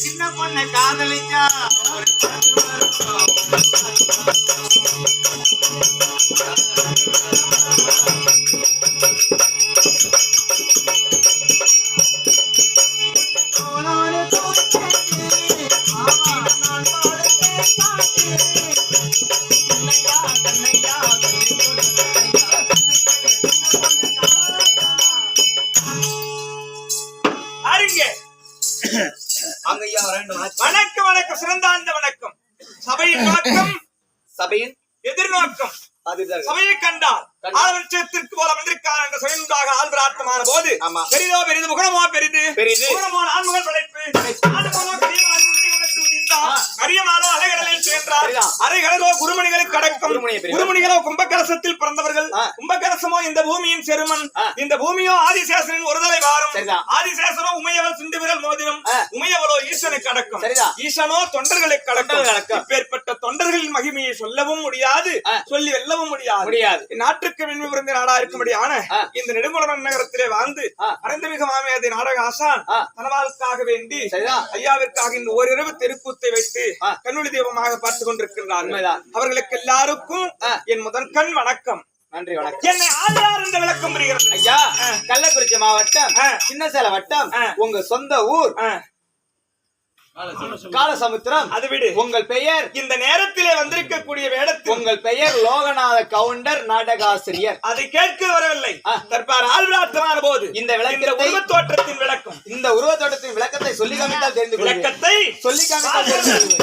சின்ன பொண்ணை காதலிச்சா வணக்கம் வணக்கம் சிறந்தாந்த வணக்கம். சபையின் நோக்கம் சபையின் எதிர்நோக்கம் சபையை கண்டால் ஆழ்வட்சத்திற்கு போல வந்திருக்கார் என்ற சபையுண்டாக ஆழ்வராட்டமான போது பெரிதோ பெரிது முகமோ பெரிது முகமோ ஆண்முகன் படைப்பு அரியமானோ அலைகடலில் சென்றார். அரைகடலோ குருமணிகளுக்கு அடக்கம். குருமணிகளோ கும்பகலசத்தில் பிறந்தவர்கள். கும்பகலசமோ இந்த பூமியின் செருமன். இந்த பூமியோ ஆதிசேஷனின் ஒருதலை வாரம். ஆதிசேஷனோ உமையவள் சிந்து விரல் மோதிரம். உமையவளோ ஈசனுக்கு அடக்கம். ஈசனோ தொண்டர்களுக்கு அடக்கம். இப்பேற்பட்ட தொண்டர்களின் மகிமையை சொல்லவும் முடியாது, சொல்லி வெல்லவும் முடியாது. நாட்டுக்கு வெண்மை புரிந்த நாடா இருக்கும்படியான இந்த நெடுங்குளம் நகரத்திலே வாழ்ந்து அரந்தமிக மாமேதை நாடக ஆசான் தனவாளுக்காக வேண்டி ஐயாவிற்காக இந்த ஓரிரவு தெருக்கூத்தை வைத்து கண்ணுளி தெய்வமாக பார்த்துக் கொண்டிருக்கின்றார்கள். அவர்களுக்கு எல்லாருக்கும் என் முதற்கண் வணக்கம். நன்றி வணக்கம். என்னை ஆழ்வார் என்ற விளக்கம் புரிகிறது. ஐயா, கள்ளக்குறிச்சி மாவட்டம் சின்னசேல வட்டம் உங்க சொந்த ஊர் காலசமுத்திரம். அது விடு. உங்கள் பெயர்? இந்த நேரத்திலே வந்திருக்கக்கூடிய வேடத்தில் உங்கள் பெயர் லோகநாத கவுண்டர், நாடகாசிரியர். அதை கேட்க வரவில்லை. தற்பார் ஆழ்வார்த்தமான போது இந்த உருவத்தோற்றத்தின் விளக்கம், இந்த உருவத்தோற்றத்தின் விளக்கத்தை சொல்லி காமித்தால் தெரிந்து விளக்கத்தை சொல்லி காமித்தால் விளக்கம்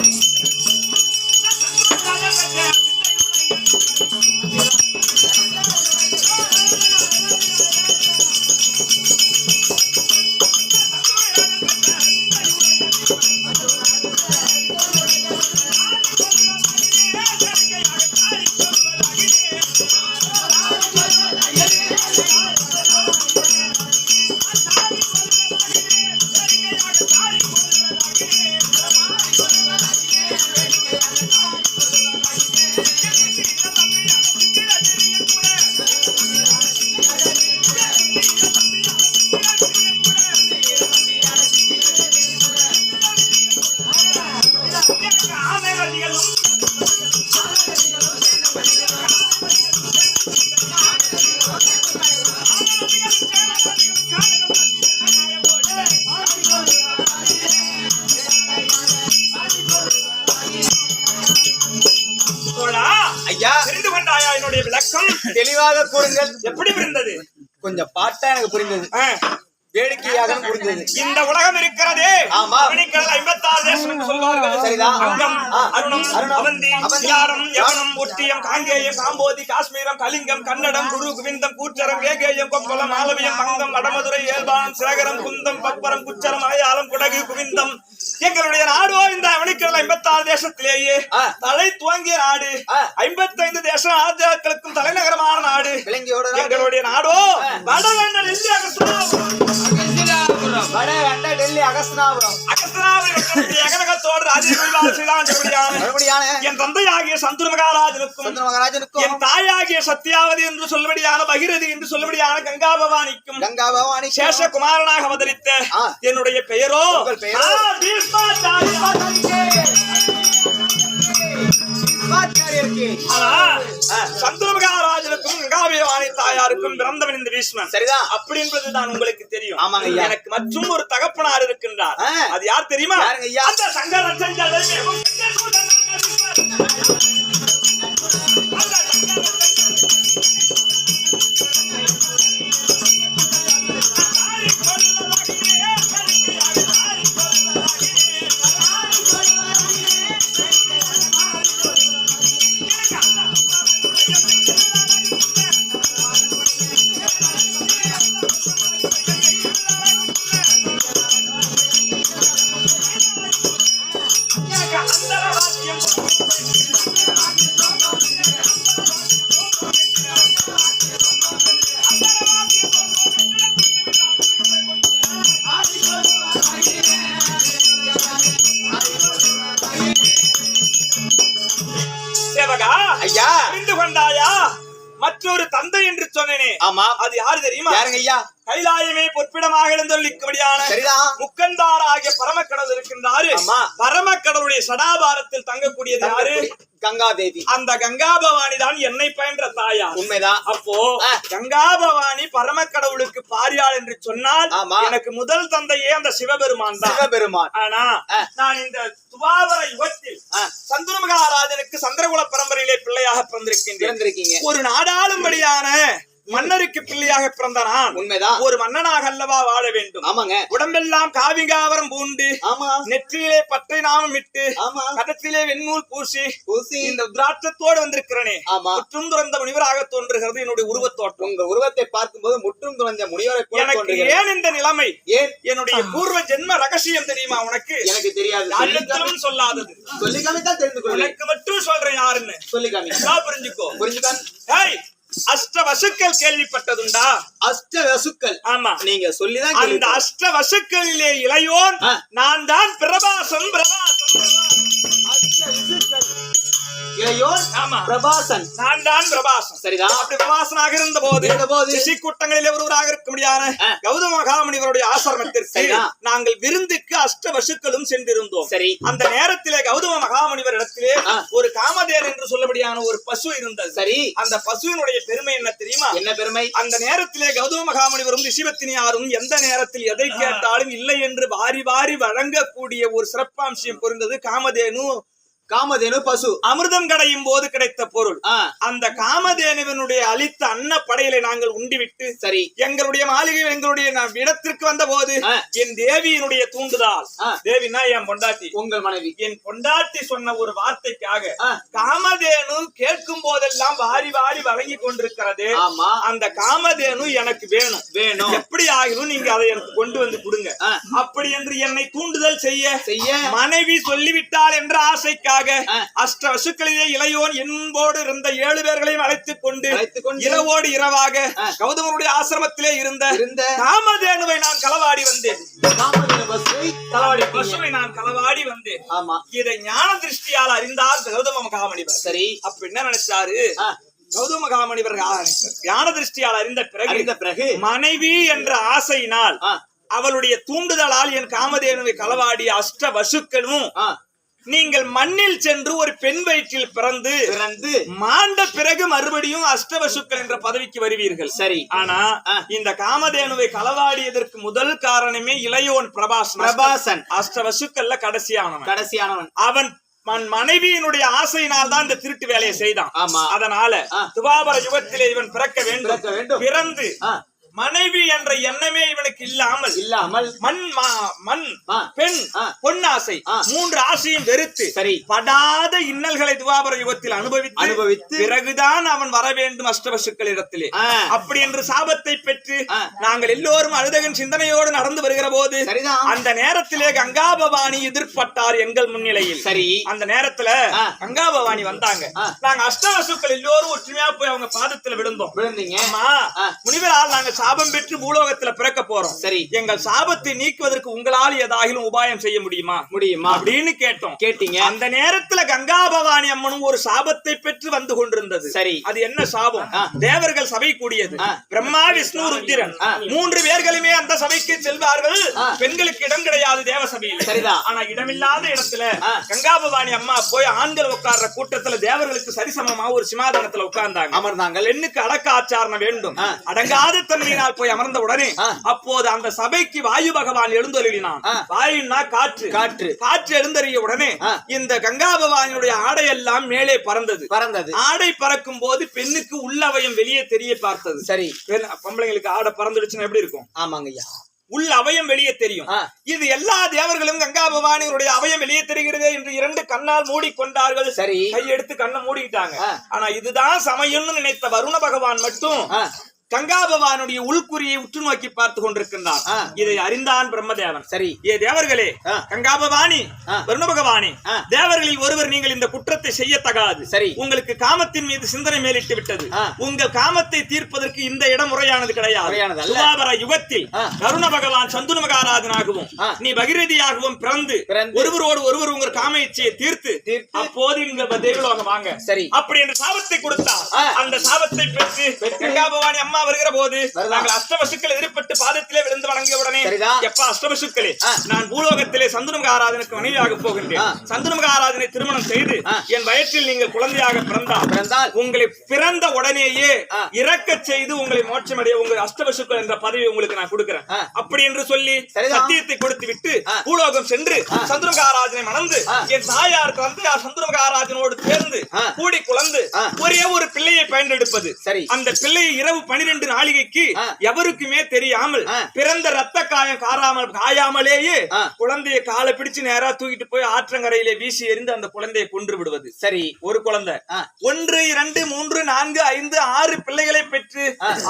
தெளிவாக கூறுங்கள். எப்படி புரிந்தது? கொஞ்சம் பாட்டா எனக்கு புரிந்தது, வேடிக்கையாக புரிந்தது. இந்த உலகம் இருக்கிறதே, ஆமா, 56 தேசம் சொல்வார்கள். சரிதான். அங்கம், அருணம், அவந்தி, யாரம், யவனம், ஒட்டியம், காங்கேயம், காம்போதி, காஷ்மீரம், கலிங்கம், கன்னடம், குரு, குவிந்தம், கூச்சரம், கேகேயம், கொப்பளம், ஆலவியம், மங்கம், வடமதுரை, ஏல்பானம், சிரகரம், குந்தம், பப்பரம், குச்சரம், மலையாளம், குடகு, குவிந்தம். எங்களுடைய நாடோ இந்த 56 தேசத்திலேயே தலை துவங்கிய நாடு. 55 தேச ராஜாக்களுக்கும் தலைநகரமான நாடு எங்களுடைய நாடோ. வடவெண்ண டெல்லி அகஸ்தனாபுரம். என் தந்தையாகிய சந்துரு மகாராஜனுக்கும் என் தாயாகிய சத்யாவதி என்று சொல்லபடியான பகிரதி என்று சொல்லபடியான கங்கா பவானிக்கும் சேஷகுமாரனாக அவதரித்த என்னுடைய பெயரோ இருக்கு. ஆனா சந்திரமகாராஜனுக்கும் கங்காபவாணி தாயாருக்கும் பிறந்தவன் இந்த பீஷ்மன். சரிதான். அப்படி என்பதுதான் உங்களுக்கு தெரியும். ஆமாங்க ஐயா. எனக்கு மற்றும் ஒரு தகப்பனார் இருக்கின்றார். அது யார் தெரியுமா? யாருங்க ஐயா? அந்த சங்கர செஞ்சடை சேவகா ஐயா. அறிந்து கொண்டாயா? மற்றொரு தந்தை என்று சொன்னேனே, ஆமா. அது யாரு தெரியுமா? யாருங்க ஐயா? கைலாயமே பொற்பிடமாக எழுந்தொழிக்கும்படியான சரிதான். முக்கந்தார் ஆகிய பரமக்கடவுள் இருக்கின்றாரு. ஆமா. பரமக்கடவுளுடைய சடாபாரத்தில் தங்கக்கூடியது யாரு? கங்கா தேவி. அந்த கங்கா பவானி தான் என்னை பயின்ற தாயார். உண்மைதான். அப்போ கங்கா பவானி பரமக்கடவுளுக்கு பாரியாள் என்று சொன்னால் எனக்கு முதல் தந்தையே அந்த சிவபெருமான் தான். சிவபெருமான். ஆனா நான் இந்த துவாபர யுகத்தில் சந்திரமகாராஜனுக்கு சந்திரகுல பரம்பரையிலே பிள்ளையாக பிறந்திருக்கின்றேன். ஒரு நாடாளும்படியான மன்னருக்கு பிள்ளையாக பிறந்த நான் உண்மைதான். ஒரு மன்னனாக அல்லவா வாழ வேண்டும். ஆமாங்க. உடம்பெல்லாம் காவிகாவரம் பூண்டு, ஆமா, நெற்றியிலே பட்டை நாமம் இட்டு, ஆமா, கதத்திலே வெண்ணூல் பூசி பூசி இந்த திராட்சத்தோடு வந்திருக்கிறனே, ஆமா, முற்றும் துறந்த முனிவராக தோன்றுகிறது என்னுடைய உருவத்தோட்டம். உங்க உருவத்தை பார்க்கும்போது முற்றும் துறந்த முனிவரை போல எனக்கு தோன்றுகிறது. ஏன் இந்த நிலைமை? ஏன்? என்னுடைய பூர்வ ஜென்ம ரகசியம் தெரியுமா உனக்கு? எனக்கு தெரியாது. யாரிடத்திலும் சொல்லாதது. சொல்லிக்காம தான் தெரிந்து கொள்ள. உனக்கு மட்டும் சொல்றேன் யாருன்னு. சொல்லிக்காம புரிஞ்சுக்கோ. புரிஞ்சுக்கான். ஏய், அஷ்டவசுக்கள் கேள்விப்பட்டதுண்டா? அஷ்டவசுக்கள். ஆமா, நீங்க சொல்லிதான். அந்த அஷ்டவசுக்களிலே இளையோன் நான் தான். பிரபாசம் பிரபாசம் அஷ்டவசுக்கள் இளையோன். ஆமா, பிரபாசன். நான் தான் பிரபாசன். சரிதான். அப்படி பிரபாசனாக இருந்த போது ரிஷி கூட்டங்களிலே ஒருவராக இருக்க முடியாத கௌதம மகாமுனிவருடைய ஆசிரமத்திற்கு நாங்கள் விருந்துக்கு அஷ்டவசுக்களும் சென்றிருந்தோம். சரி. அந்த நேரத்திலே கௌதம மகாமுனிவர் இடத்திலே ஒரு காமதேன் என்று சொல்லபடியான ஒரு பசு இருந்தது. சரி. அந்த பசுவினுடைய பெருமை என்ன தெரியுமா? என்ன பெருமை? அந்த நேரத்திலே கௌதம மகாமுனிவரும் ரிஷிவத்தினியாரும் எந்த நேரத்தில் எதை கேட்டாலும் இல்லை என்று வாரி வாரி வழங்கக்கூடிய ஒரு சிறப்பாம்சம் பொருந்தது காமதேனு. காமதேனு பசு. அமிர்தம் கடையும் போது கிடைத்த பொருள். அந்த காமதேனுவனுடைய அளித்த அன்ன படையில நாங்கள் உண்டிவிட்டு, சரி, எங்களுடைய மாளிகையில் எங்களுடைய இடத்திற்கு வந்த போது என் தேவியினுடைய தூண்டுதால், தேவினா என் பொண்டாட்டி, உங்கள் மனைவி, என் பொண்டாட்டி சொன்ன ஒரு வார்த்தைக்காக காமதேனு கேட்கும் போதெல்லாம் வாரி வாரி வழங்கி கொண்டிருக்கிறது. அந்த காமதேனு எனக்கு வேணும் வேணும், எப்படி ஆகிரும் நீங்க அதை எனக்கு கொண்டு வந்து கொடுங்க அப்படி என்று என்னை தூண்டுதல் செய்ய மனைவி சொல்லிவிட்டாள் என்ற ஆசைக்காக அஷ்டவசுக்களிலே இளையோன் என்போடு இருந்த 7 பேர்களையும் அழைத்துக் கொண்டு இரவோடு இரவாக கௌதமருடைய ஆசிரமத்திலே இருந்த காமதேனுவை நான் களவாடி வந்தேன். பசுவை நான் களவாடி வந்தேன். இதை ஞான திருஷ்டியால் அறிந்தார் கௌதம மகாமுனிவர். சரி. அப்ப என்ன நினைச்சாரு கௌதம மகாமுனிவர்? ஞான திருஷ்டியால் அறிந்த பிறகு மனைவி என்ற ஆசையினால் அவளுடைய தூண்டுதலால் என் காமதேனுவை களவாடிய அஷ்டவசுக்களும் நீங்கள் மண்ணில் சென்று ஒரு பெண் வயிற்றில் பிறந்து மாண்ட பிறகு மறுபடியும் அஷ்டவசுக்கள் என்ற பதவிக்கு வருவீர்கள். சரி. ஆனா இந்த காமதேனுவை களவாடியதற்கு முதல் காரணமே இளையோன் பிரபாசன். அஷ்டவசுக்கள்ல கடைசியானவன். அவன் மனைவியினுடைய ஆசையினால் தான் இந்த திருட்டு வேலையை செய்தான். அதனால துவாபர யுகத்திலே இவன் பிறக்க வேண்டும். பிறந்து மனைவி என்ற எண்ணமே இவனுக்கு இல்லாமல் மண் பெண் பொன்னாசை 3 ஆசையும் வெறுத்து படாத இன்னல்களை துவாபர யுகத்தில் அனுபவித்து பிறகுதான் அவன் வர வேண்டும் அஷ்டவசுக்கள் இடத்திலே. அப்படி என்று சாபத்தை பெற்று நாங்கள் எல்லோரும் அழுதகன் சிந்தனையோடு நடந்து வருகிற போது அந்த நேரத்திலே கங்கா பவானி எதிர்பட்டார் எங்கள் முன்னிலையில். சரி. அந்த நேரத்துல கங்கா பவானி வந்தாங்க. நாங்க அஷ்டவசுக்கள் எல்லோரும் ஒற்றுமையா போய் அவங்க பாதத்துல விழுந்தோம். முனிவரால் நாங்க சாபம் பெற்று பூலோகத்துல பிறக்க போறோம். சரி, எங்கள் சாபத்தை நீக்குவதற்கு உங்களால் ஏதாகிலும் உபாயம் செய்ய முடியுமா அப்படின்னு கேட்டோம். கேட்டீங்க. அந்த நேரத்துல கங்கா பவானி அம்மனும் ஒரு சாபத்தை பெற்று வந்து கொண்டிருந்தது. சரி, அது என்ன சாபம்? தேவர்கள் சபை கூடியது. பிரம்மா, விஷ்ணு, ருத்திரன் 3 பேர்களுமே அந்த சபைக்கு செல்வார்கள். பெண்களுக்கு இடம் கிடையாது தேவ சபையில். சரிதான். ஆனா இடமில்லாத இடத்துல கங்கா பவானி அம்மா போய் ஆண்கள் உட்கார்ற கூட்டத்துல தேவர்களுக்கு சரிசமமா ஒரு சிமாதானத்துல உட்கார்ந்தாங்க, அமர்ந்தாங்க. பெண்ணுக்கு அடக்க ஆச்சாரணம் வேண்டும். அடங்காத தன்மையினால் போய் அமர்ந்த உடனே அப்போது அந்த சபைக்கு வாயு பகவான் எழுந்தருளினான். வாயுன்னா காற்று. காற்று எழுந்தறிய உடனே இந்த கங்கா பவானியுடைய ஆடை எல்லாம் மேலே பறந்தது. ஆடை பறக்கும் போது பெண்ணுக்கு உள்ளவயம் வெளியே தெரிய பார்த்தது. சரி, பொம்பளைங்களுக்கு ஆடை பறந்துடுச்சுன்னா எப்படி இருக்கும்? ஆமாங்க ஐயா, உள்ள அவயம் வெளியே தெரியும். இது எல்லா தேவர்களும் கங்கா பவானியுடைய அவயம் வெளியே தெரிகிறது என்று 2 கண்ணால் மூடிக்கொண்டார்கள். சரி, கையெடுத்து கண்ணை மூடிட்டாங்க. ஆனா இதுதான் சமயம்னு நினைத்த வருண பகவான் மட்டும் கங்கா பவானுடைய உள்குறியை உற்று நோக்கி பார்த்து கொண்டிருக்கின்றார். இதை அறிந்தான் பிரம்மதேவன். சரி, ஏ தேவர்களே, கங்கா பவானி, வருண பகவானி, தேவர்களில் ஒருவர் நீங்கள் இந்த குற்றத்தை செய்யத்தகாது. சரி, உங்களுக்கு காமத்தின் மீது சிந்தனை மேலிட்டு விட்டது. உங்கள் காமத்தை தீர்ப்பதற்கு இந்த இடம் முறையானது கிடையாது. சுபாபர யுகத்தில் வருண பகவான் சந்துரு மகாராஜனாகவும் நீ பகிரதியாகவும் பிறந்து ஒருவரோடு ஒருவர் உங்கள் காம இச்சையை தீர்த்து அப்போது இங்க தேவலோகம் வாங்க. சரி, அப்படி என்று சாபத்தை கொடுத்தார். அந்த சாபத்தை பெற்று கங்கா பவானி அம்மா வருகிற போது நாங்கள் அஷ்டவசுக்கள் எதிர்பட்டு பாதத்திலே விழுந்து வணங்கிய உடனே, எப்ப அஷ்டவசுக்களே, நான் பூலோகத்திலே சந்துரு மகாராஜனுக்கு மனைவியாக போகின்றேன். சந்துரு மகாராஜனை திருமணம் செய்து என் வயிற்றில் நீங்கள் குழந்தையாக பிறந்தால் உங்களை பிறந்த உடனேயே இறக்க செய்து உங்களை மோட்சமடைய உங்கள் அஷ்டவசுக்கள் என்ற பதவி உங்களுக்கு நான் கொடுக்கிறேன் அப்படி என்று சொல்லி சத்தியத்தை கொடுத்து விட்டு பூலோகம் சென்று சந்துரு மகாராஜனை மணந்து என் தாயார் தந்தையார் சந்துரு மகாராஜனோடு சேர்ந்து கூடி குழந்து ஒரே ஒரு பிள்ளையை பயன்படுப்பது. அந்த பிள்ளையை இரவு 12 நாளிகைக்கு எவருக்குமே தெரியாமல் பிறந்த ரத்த காயம் காயாமலேயே குழந்தையை காலை பிடிச்சு நேரா தூக்கிட்டு போய் ஆற்றங்கரையிலே வீசி எறிந்து அந்த குழந்தையை கொன்று விடுவது. சரி, ஒரு குழந்தை 1, 2, 3, 4, 5, 6 பிள்ளைகளை பெற்று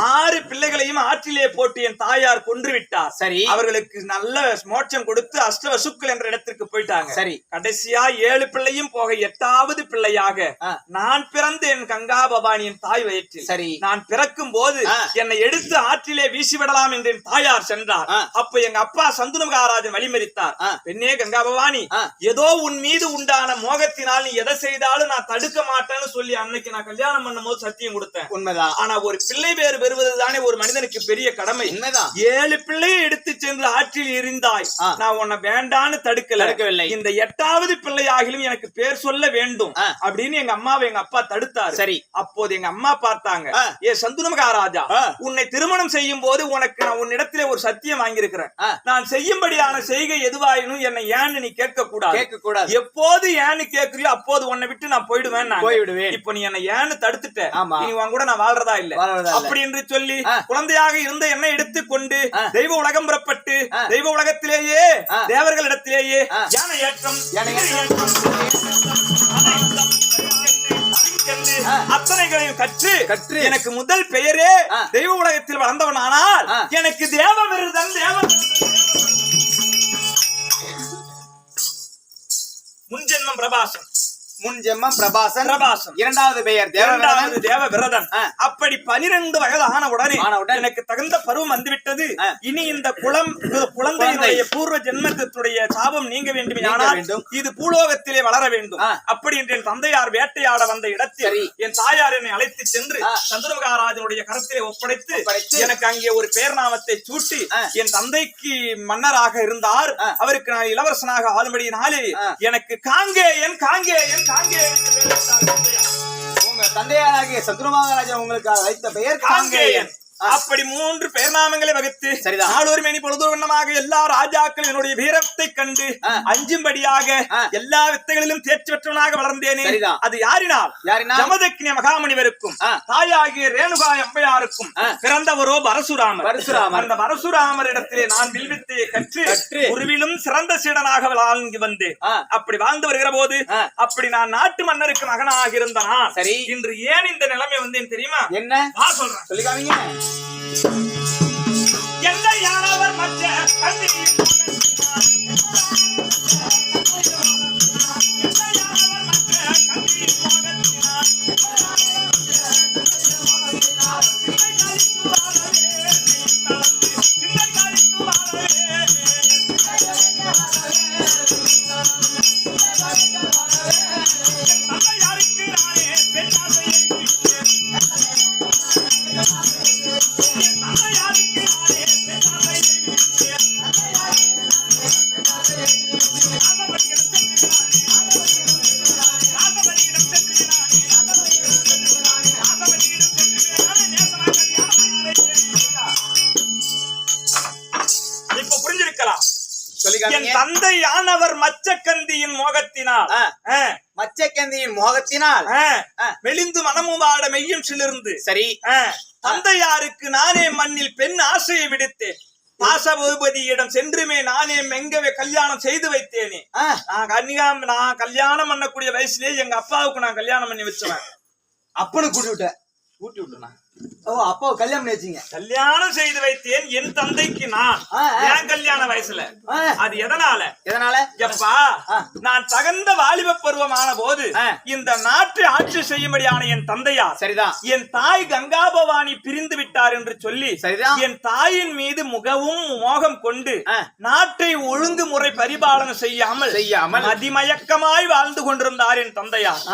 6 பிள்ளைகளையும் ஆற்றிலே போட்டு என் தாயார் கொன்று விட்டார். சரி, அவர்களுக்கு நல்ல மோட்சம் கொடுத்து அஷ்டவசுக்கள் என்ற இடத்திற்கு போயிட்டாங்க. சரி, கடைசியா 7 பிள்ளையும் போக 8வது பிள்ளையாக நான் பிறந்தேன் கங்கா பவானியின் தாய் வயிற்றில். சரி, நான் பிறக்கும் போது என்னை எடுத்து ஆற்றிலே வீசிவிடலாம் என்று என் தாயார் சென்றார். அப்ப எங்க அப்பா சந்துரு மகாராஜன் வழிமறித்தார். பெண்ணே கங்கா பவானி, ஏதோ உன் மீது உண்டான மோகத்தினால் நீ எதை செய்தாலும் நான் தடுக்க மாட்டேன்னு சொல்லி அன்னைக்கு நான் கல்யாணம் பண்ணும் போது சத்தியம் கொடுத்தேன். உண்மைதான். ஆனா ஒரு பிள்ளை பேர் பெறுவதுதானே ஒரு மனிதனுக்கு பெரிய கடமை. உண்மைதான். 7 பிள்ளையை எடுத்து சென்று ஆற்றில் எறிந்தாய். நான் உன்னை வேண்டான்னு தடுக்கவில்லை. இந்த 8வது பிள்ளையாகிலும் எனக்கு பேர் சொல்ல வேண்டும் அப்படின்னு எங்க அம்மாவை எங்க அப்பா தடுத்தார். சரி, அப்போது எங்க அம்மா பார்த்தாங்க, ஏ சந்துரு மகாராஜா, உன்னை திருமணம் செய்யும் போது உனக்கு நான் உன்னிடத்திலே ஒரு சத்தியம் வாங்கியிருக்கிறேன். நான் செய்யும்படியான செய்கை எதுவாயினும் என்னை ஏன்னு நீ கேட்க கூடாது. எப்போது ஏன்னு கேட்கறியோ அப்போது உன்னை விட்டு நான் போயிடுவேன். இப்ப நீ என்னை ஏன்னு தடுத்துட்ட, நீ உன் கூட நான் வாழ்றதா இல்ல அப்படி என்று சொல்லி குழந்தையாக இருந்த என்னை எடுத்துக்கொண்டு தெய்வ உலகம் புறப்பட்டு தெய்வ உலகத்திலேயே தேவர்களிடத்திலேயே யானை ஏற்றம் அத்தனைகளையும் கற்று எனக்கு முதல் பெயரே தெய்வ உலகத்தில் வளர்ந்தவன். ஆனால் எனக்கு தேவ விருதன் முன்ஜென்மம் பிரபாசன். இரண்டாவது பெயர் தேவ விரதன். அப்படி 12 வயது ஆன உடனே எனக்கு தகுந்த பருவம் வந்துவிட்டது. இனி இந்த குழந்தையினுடைய பூர்வ ஜென்மத்தினுடைய சாபம் நீங்க வேண்டும், இது பூலோகத்திலே வளர வேண்டும். அப்படி என்று என் தந்தையார் வேட்டையாட வந்த இடத்தில் என் தாயார் என்னை அழைத்து சென்று சந்துரு மகாராஜனுடைய கரத்திலே ஒப்படைத்து எனக்கு அங்கே ஒரு பேர் நாமத்தை சூட்டி என் தந்தைக்கு மன்னராக இருந்தார். அவருக்கு நான் இளவரசனாக ஆளும்படியினாலே எனக்கு காங்கேயன் உங்க தந்தையாராகிய சந்துரு மகாராஜா உங்களுக்கு வைத்த பெயர் காங்கேயன். அப்படி 3 பெயர் நாமங்களை வகுத்து நாளொரு மணி பொழுது வண்ணமாக எல்லா ராஜாக்கள் என்னுடைய வீரத்தை கண்டு அஞ்சும்படியாக எல்லா வித்தைகளிலும் தேர்ச்சி பெற்றவனாக வளர்ந்தேனே. அது யாரினால்? ஜமதக்னி மகாமுனிவருக்கும் தாயாகிய ரேணுகா அம்மையாருக்கும் பிறந்தவரோ பரசுராமர். அந்த பரசுராமர் இடத்திலே நான் வில்வித்தையை கற்று உருவிலும் சிறந்த சீடனாக வாழ்ந்து வந்தேன். அப்படி வாழ்ந்து வருகிற போது அப்படி நான் நாட்டு மன்னருக்கு மகனாக இருந்தனா இன்று ஏன் இந்த நிலைமை வந்தேன் தெரியுமா? என்ன சொல்றேன், சொல்லிக்காதீங்க. எல்லையானவர் மற்ற என் தந்தையானவர் மச்சக்கந்தியின் மோகத்தினால் மச்சக்கந்தியின் மோகத்தினால் மெலிந்து மனமும் வாட மெய்யும் சிலிர்ந்து சரி தந்தையாருக்கு நானே மண்ணில் பெண் ஆசையை விடுத்தேன். பாசபதியிடம் சென்றுமே நானே மெங்கவே கல்யாணம் செய்து வைத்தேனே. நான் கல்யாணம் பண்ணக்கூடிய வயசுலயே எங்க அப்பாவுக்கு நான் கல்யாணம் பண்ணி வச்சுவேன். அப்பனு கூட்டி விட்டுனா ஓ அப்போ கல்யாணம் பண்ணி வச்சீங்க. கல்யாணம் செய்து வைத்தேன் என் தந்தைக்கு நான் என் கல்யாண வயசுல. அது எதனால எப்பா நான் தகுந்த வாலிப பருவமான போது இந்த நாட்டை ஆட்சி செய்யும்படியான என் தந்தையார் சரிதான் என் தாய் கங்கா பவானி பிரிந்து விட்டார் என்று சொல்லி சரிதான் என் தாயின் மீது முகவும் மோகம் கொண்டு நாட்டை ஒழுங்குமுறை பரிபாலனை செய்யாமல் மதிமயக்கமாய் வாழ்ந்து கொண்டிருந்தார் என் தந்தையார்.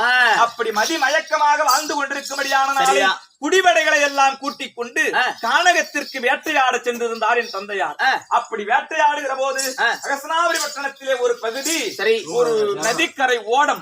அப்படி மதிமயக்கமாக வாழ்ந்து கொண்டிருக்கும்படியான நாளை குடிவடைகளை எல்லாம் கூட்டிக் கொண்டு கானகத்திற்கு வேட்டையாட சென்றிருந்தார் என் தந்தையார். அப்படி வேட்டையாடுகிற போது அகஸ்தனாபுரி பட்டணத்திலே ஒரு பகுதி ஒரு நதிக்கரை ஓடம்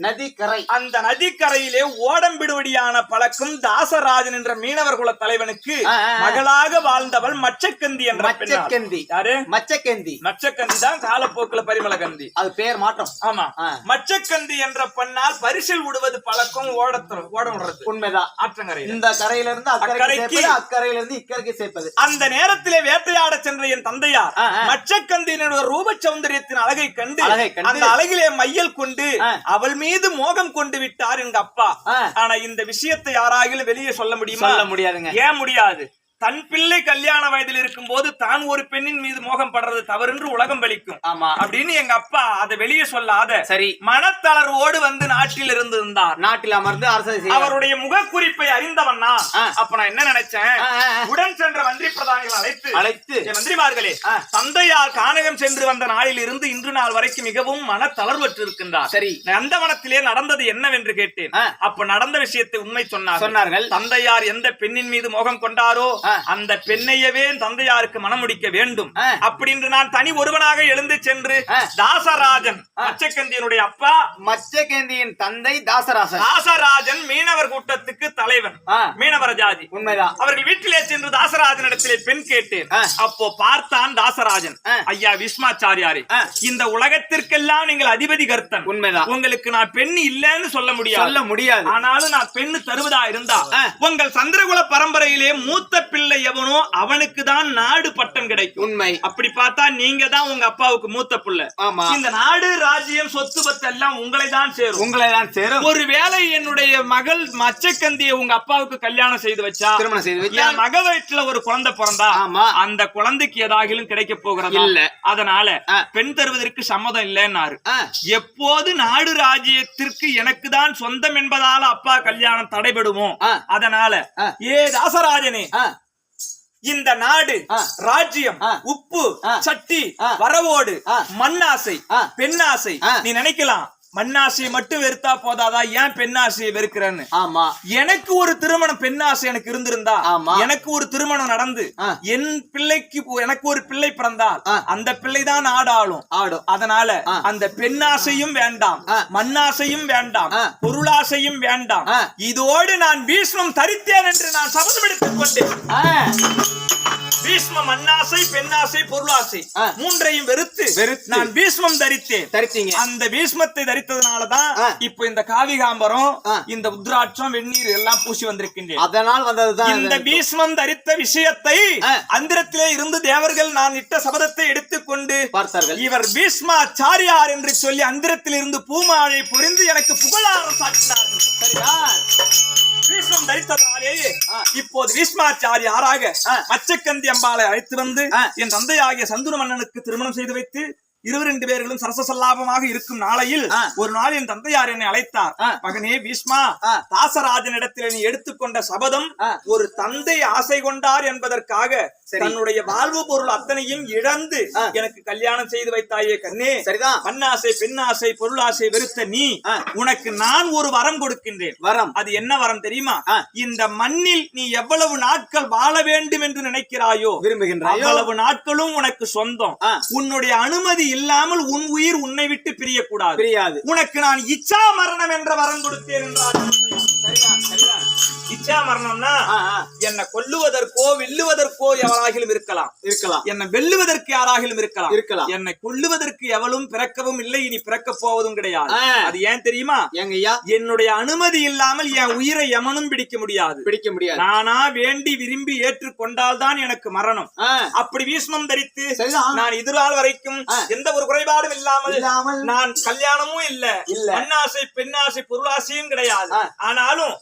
நதிக்கரை அந்த நதிக்கரையிலே ஓடம் விடுவடியான பழக்கம் தாசராஜன் என்ற மீனவர் குல தலைவனுக்கு மகளாக வாழ்ந்தவள் மச்சக்கந்தி என்ற மச்சக்கந்தி. யாரு மச்சக்கந்தி தான் காலப்போக்குல பரிமள கந்தி அது பேர் மாற்றம். ஆமா மச்சக்கந்தி என்ற பெண்ணால் பரிசில் விடுவது பழக்கம் ஓடம் விடுறது உண்மைதான். ஆற்றங்கரையில் இந்த கரையில இருந்து அக்கறைக்கு அக்கறையில இருந்து இக்கரைக்கு சேர்ப்பது. அந்த நேரத்திலே வேட்டையாட சென்ற என் தந்தையார் மச்சக்கந்தியினுடைய ரூப சௌந்தரியத்தின் அழகை கண்டு அந்த அழகிலே மையல் கொண்டு அவள் மீது மோகம் கொண்டு விட்டார் எங்க அப்பா. ஆனா இந்த விஷயத்தை யாராகிலும் வெளியே சொல்ல முடியுமா? சொல்ல முடியாதுங்க. ஏன் முடியாது? தன் பிள்ளை கல்யாண வயதில் இருக்கும் போது தான் ஒரு பெண்ணின் மீது மோகம் படுறது தவறு என்று உலகம் வலிக்கும் அப்படின்னு எங்க அப்பா அதை வெளியே சொல்லாத சரி மனத்தளர்வோடு வந்து நாட்டில் இருந்தார். நாட்டில் அமர்ந்து அரசு அவருடைய முகக்குறிப்பை அறிந்தவன்னா அப்ப நான் என்ன நினைச்சேன், உடன் சென்ற மந்திரி பிரதானிகள் அழைத்து மந்திரிமார்களே தந்தையார் கானகம் சென்று வந்த நாளில் இருந்து இன்று நாள் வரைக்கும் மிகவும் மனத்தளர்வற்று இருக்கின்றார். சரி அந்த வனத்திலே நடந்தது என்னவென்று கேட்டேன். அப்ப நடந்த விஷயத்தை உண்மை சொன்னார்கள். தந்தையார் எந்த பெண்ணின் மீது மோகம் கொண்டாரோ அந்த பெண்ணையவே தந்தையாருக்கு மனம் முடிக்க வேண்டும் அப்படின்னு நான் தனி ஒருவனாக எழுந்து சென்று தாசராஜன் மச்சக்கந்தியினுடைய அப்பா மச்சக்கந்தியின் தந்தை தாசராஜன் மீனவர் கூட்டத்துக்கு தலைவன் மீனவர ஜாதி உண்மைதான். அவர்கள் வீட்டிலே சென்று தாசராஜன் இடத்திலே பெண் கேட்டேன். அப்போ பார்த்தான் தாசராஜன், ஐயா விஸ்மாச்சாரியாரே இந்த உலகத்திற்கெல்லாம் நீங்கள் அதிபதி கர்த்தன். உண்மைதான். உங்களுக்கு நான் பெண் இல்லைன்னு சொல்ல முடியாது. ஆனாலும் நான் பெண்ணு தருவதா இருந்தா உங்கள் சந்திரகுல பரம்பரையிலே மூத்த பிள்ளை எவனோ அவனுக்கு தான் நாடு பட்டம் கிடைக்கும். உண்மை. அப்படி பார்த்தா நீங்க தான் உங்க அப்பாவுக்கு மூத்த பிள்ளை. இந்த நாடு ராஜ்யம் சொத்து பத்து எல்லாம் உங்களை தான் சேரும். ஒருவேளை என்னுடைய மகள் மச்சக்கந்தியை உங்க அப்பாவுக்கு கல்யாணம் செய்து வச்சா திருமணம் செய்து வச்சா மக வயிற்றுல ஒரு குழந்தை பிறந்தா அந்த குழந்தைக்கு ஏதாகிலும் கிடைக்க போகிறது இல்ல. அதனால பெண் தருவதற்கு சம்மதம் இல்லைன்னாரு. எப்போது நாடு ராஜ்யத்திற்கு எனக்கு தான் சொந்தம் என்பதால அப்பா கல்யாணம் தடைபடுமோ அதனால தாசராஜனே இந்த நாடு ராஜ்யம் உப்பு சட்டி வரவோடு மண்ணாசை பெண்ணாசை நீ நினைக்கலாம். மண்ணாசையை மட்டும் வெறுத்தா போதாதா, ஏன் பெண்ணாசையை வெறுக்கிறேன்னு. ஆமா எனக்கு ஒரு திருமணம் பெண்ணாசை எனக்கு இருந்திருந்தா எனக்கு ஒரு திருமணம் நடந்து என் பிள்ளைக்கு எனக்கு ஒரு பிள்ளை பிறந்தால் அந்த பிள்ளை தான் ஆடும். அதனால அந்த பெண்ணாசையும் வேண்டாம், மண்ணாசையும் வேண்டாம், பொருளாசையும் வேண்டாம். இதோடு நான் பீஷ்மம் தரித்தேன் என்று நான் சபதம் எடுத்துக் கொண்டேன். பீஷ்மம் மண்ணாசை பெண்ணாசை பொருளாசை மூன்றையும் வெறுத்து நான் பீஷ்மம் தரித்தேன். அந்த பீஷ்மத்தை தரித்ததுனாலதான் இப்ப இந்த காவிகாம்பரம் இந்த உத்ராட்சம் வெந்நீர் எல்லாம் பூசி வந்திருக்கின்றேன். அதனால் வந்ததுதான் இந்த பீஷ்மம் தரித்த விஷயத்தை அந்திரத்திலே இருந்து தேவர்கள் நான் இட்ட சபதத்தை எடுத்துக்கொண்டு பார்த்தார்கள். இவர் பீஷ்மாச்சாரியார் என்று சொல்லி அந்திரத்தில் இருந்து பூமாலை பொறிந்து எனக்கு புகழாரம் சாட்டினார்கள். சரிதான். பீஷ்மம் தரித்ததாலேயே இப்போது பீஷ்மாச்சாரியாராக மச்சக்கந்தி அம்பாளை அழைத்து வந்து என் தந்தையாகிய சந்துரு மன்னனுக்கு திருமணம் செய்து வைத்து 22 பேர்களும் சரசசல்லாபமாக இருக்கும் நாளையில் ஒரு நாள் என் தந்தையார் என்னை அழைத்தார். மகனே பீஷ்மா, தாசராஜன் இடத்தில் நீ எடுத்துக்கொண்ட சபதம் ஒரு தந்தை ஆசை கொண்டார் என்பதற்காக தன்னுடைய வாழ்வு பொருள் அத்தனையும் இழந்து எனக்கு கல்யாணம் செய்து வைத்தாயே கண்ணே. சரிதான். மண்ணாசை பெண்ணாசை பொருளாசை வெறுத்த நீ உனக்கு நான் ஒரு வரம் கொடுக்கின்றேன். வரம் அது என்ன வரம் தெரியுமா? இந்த மண்ணில் நீ எவ்வளவு நாட்கள் வாழ வேண்டும் என்று நினைக்கிறாயோ விரும்புகின்றாயோ அவ்வளவு நாட்களும் உனக்கு சொந்தம். உன்னுடைய அனுமதி இல்லாமல் உன் உயிர் உன்னை விட்டு பிரியக்கூடாது. உனக்கு நான் இச்சா மரணம் என்ற வரம் கொடுத்தேன் என்றார். இச்சா மரணம்னா என்னை கொல்லுவதற்கோ வெல்லுவதற்கோ எவராகிலும் இருக்கலாம், என்னை வெல்லுவதற்கு யாராகிலும் இருக்கலாம், என்னை கொல்லுவதற்கு எவளும் பிறக்கவும் இல்லை, இனி பிறக்க போவதும் கிடையாது. அது ஏன் தெரியுமா? என்னுடைய அனுமதி இல்லாமல் என் உயிரை எமனும் பிடிக்க முடியாது. நானா வேண்டி விரும்பி ஏற்றுக்கொண்டால்தான் எனக்கு மரணம். அப்படி வீஷ்மம் தரித்து நான் இதுநாள் வரைக்கும் எந்த ஒரு குறைபாடும் இல்லாமல் நான் கல்யாணமும் இல்ல, மண்ணாசை பெண்ணாசை பொருளாசையும் கிடையாது. ஆனாலும்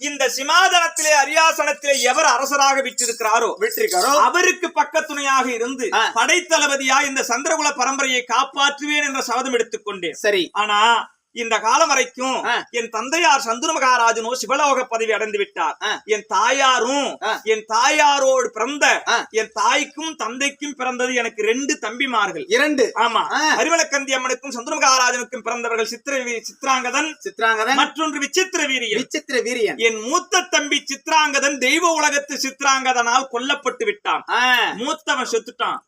இந்த சிமாதனத்திலே அரியாசனத்திலே எவர் அரசராக விட்டிருக்கிறாரோ அவருக்கு பக்கத்துணையாக இருந்து படைத்தளபதியா இந்த சந்திரகுல பரம்பரையை காப்பாற்றுவேன் என்ற சபதம் எடுத்துக்கொண்டேன். சரி, ஆனா இந்த காலம் வரைக்கும் என் தந்தையார் சந்துரு மகாராஜனோ சிவலோக பதவி அடைந்து விட்டார். என் தாயாரும் என் தாயாரோடு பிறந்த என் தாய்க்கும் தந்தைக்கும் பிறந்தது எனக்கு 2 தம்பிமார்கள். 2? ஆமா. அறிவலக்கந்தி அம்மனுக்கும் சந்துரு மகாராஜனுக்கும் பிறந்தவர்கள் சித்ராங்கதன் மற்றொன்று விசித்திர வீரியன். என் மூத்த தம்பி சித்ராங்கதன் தெய்வ உலகத்து சித்ராங்கதனால் கொல்லப்பட்டு விட்டான். மூத்தவன் செத்துட்டான்,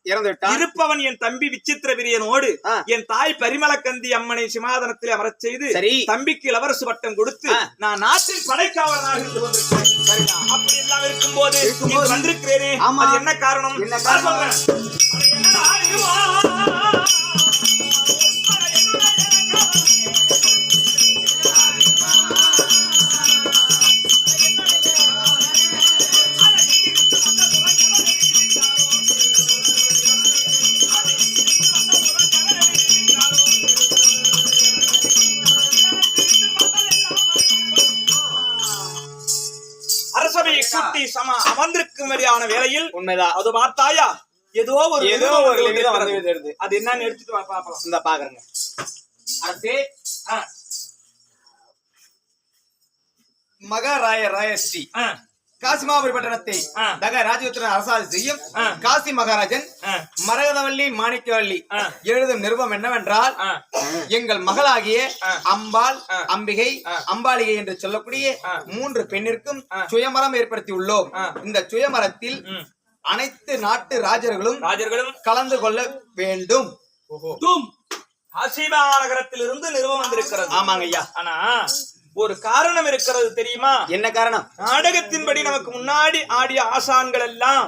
இருப்பவன் என் தம்பி விசித்திர வீரியனோடு என் தாய் பரிமளக்கந்தி அம்மனை சிமாதனத்தில் அமர செய்து தம்பிக்கு இளவரசு பட்டம் கொடுத்து நான் நாட்டில் படைக்காவலனாக இருந்து கொண்டிருக்கிறேன். அப்படி எல்லாம் இருக்கும்போது வந்திருக்கிறேனே, அது என்ன காரணம்? அமர்ந்திருக்கும்படியான வேளையில் உண்மைதான் அது பார்த்தாயா, ஏதோ ஒரு அது என்னன்னு எடுத்துட்டு பாக்கலாம். இந்த பாக்குறேங்க மகாராயஸ்ரீ காசிமாபுரி பட்டணத்தை தக ராஜபுத்திரன் அரசாட்சி செய்யும் காசி மகாராஜன் மரகதவல்லி மாணிக்கவல்லி எழுதும் நிருபம் என்னவென்றால், எங்கள் மகளாகிய அம்பாள் அம்பிகை அம்பாளிகை என்று சொல்லக்கூடிய 3 பெண்ணிற்கும் சுயமரம் ஏற்படுத்தி உள்ளோம். இந்த சுயமரத்தில் அனைத்து நாட்டு ராஜர்களும் கலந்து கொள்ள வேண்டும். காசி மாநகரத்தில் இருந்து நிறுவனம் வந்திருக்கிறது. ஆமாங்க ஐயா. ஆனா ஒரு காரணம் இருக்கிறது தெரியுமா? என்ன காரணம்? நாடகத்தின்படி நமக்கு முன்னாடி ஆடிய ஆசான்கள் எல்லாம்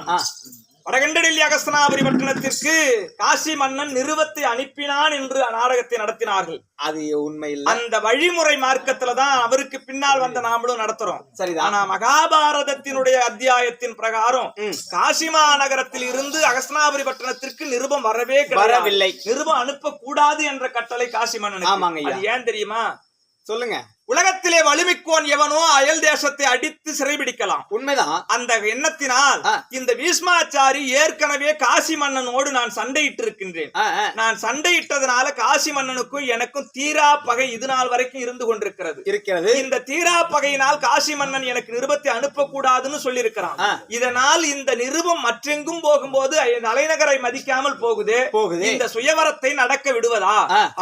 வடகண்டடெல்லி அகஸ்தனாபுரி பட்டணத்திற்கு காசி மன்னன் நிருபத்தை அனுப்பினான் என்று நாடகத்தை நடத்தினார்கள். அது உண்மை இல்லை. அந்த வழிமுறை மார்க்கத்துலதான் அவருக்கு பின்னால் வந்த நாமளும் நடத்துறோம். சரிதான். ஆனா மகாபாரதத்தினுடைய அத்தியாயத்தின் பிரகாரம் காசி மாநகரத்தில் இருந்து அகஸ்தனாபுரி பட்டணத்திற்கு நிருபம் வரவே வரவில்லை. நிருபம் அனுப்ப கூடாது என்ற கட்டளை காசி மன்னன். ஆமாங்க. அது ஏன் தெரியுமா? சொல்லுங்க. உலகத்திலே வலிமிக்கோன் எவனோ அயல் தேசத்தை அடித்து சிறைபிடிக்கலாம். உண்மைதான். அந்த எண்ணத்தினால் இந்த பீஷ்மாச்சாரி ஏற்கனவே காசி மன்னனோடு நான் சண்டையிட்டு இருக்கின்றேன். நான் சண்டையிட்டதனால காசி மன்னனுக்கும் எனக்கும் தீரா பகை இது நாள் வரைக்கும் இருந்து கொண்டிருக்கிறது. இந்த தீரா பகையினால் காசி மன்னன் எனக்கு நிருபத்தை அனுப்பக்கூடாதுன்னு சொல்லி இருக்கிறான். இதனால் இந்த நிருபம் மற்றெங்கும் போகும்போது தலைநகரை மதிக்காமல் போகுது. இந்த சுயவரத்தை நடக்க விடுவதா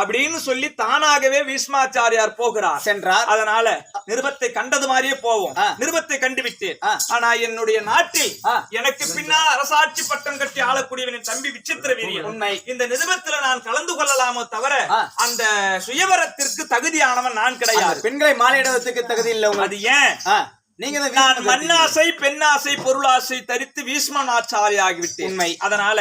அப்படின்னு சொல்லி தானாகவே பீஷ்மாச்சாரியார் போகிறார் சென்றார். அதனால நிருபத்தை கண்டது மாதிரியே போவோம். நிருபத்தை கண்டுவிட்டேன். ஆனா என்னுடைய நாட்டில் எனக்கு பின்னால் அரசாட்சி பட்டம் கட்டி ஆளக்கூடியவன் என் தம்பி விசித்திர வீரியன். உண்மை. இந்த நிருபத்தில் நான் கலந்து கொள்ளலாமோ தவிர அந்த சுயவரத்திற்கு தகுதியானவன் நான் கிடையாது. பெண்களை மாலையிடுவதற்கு தகுதி இல்லை. அது ஏன்? நான் மண்ணாசை பெண்ணாசை பொருளாசை தரித்து பீஷ்மனாச்சாரி ஆகிவிட்டேன். உண்மை. அதனால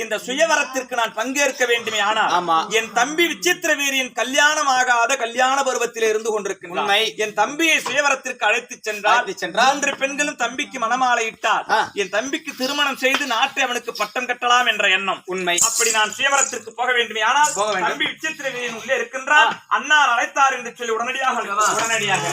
இந்த சுயவரத்திற்கு நான் பங்கேற்க வேண்டுமே. ஆனால் என் தம்பி விசித்திர வீரியன் கல்யாணம் ஆகாத கல்யாண பருவத்தில் இருந்து கொண்டிருக்கின்றான். என் தம்பியை சுயவரத்திற்கு அழைத்து சென்றார். 3 பெண்களும் தம்பிக்கு மணமாலை இட்டார். என் தம்பிக்கு திருமணம் செய்து நாட்டை அவனுக்கு பட்டம் கட்டலாம் என்ற எண்ணம். உண்மை. அப்படி நான் சுயவரத்திற்கு போக வேண்டுமே. ஆனால் தம்பி விசித்திர வீரியன் உள்ளே இருக்கின்றார். அண்ணா அழைத்தார் என்று சொல்லி உடனடியாக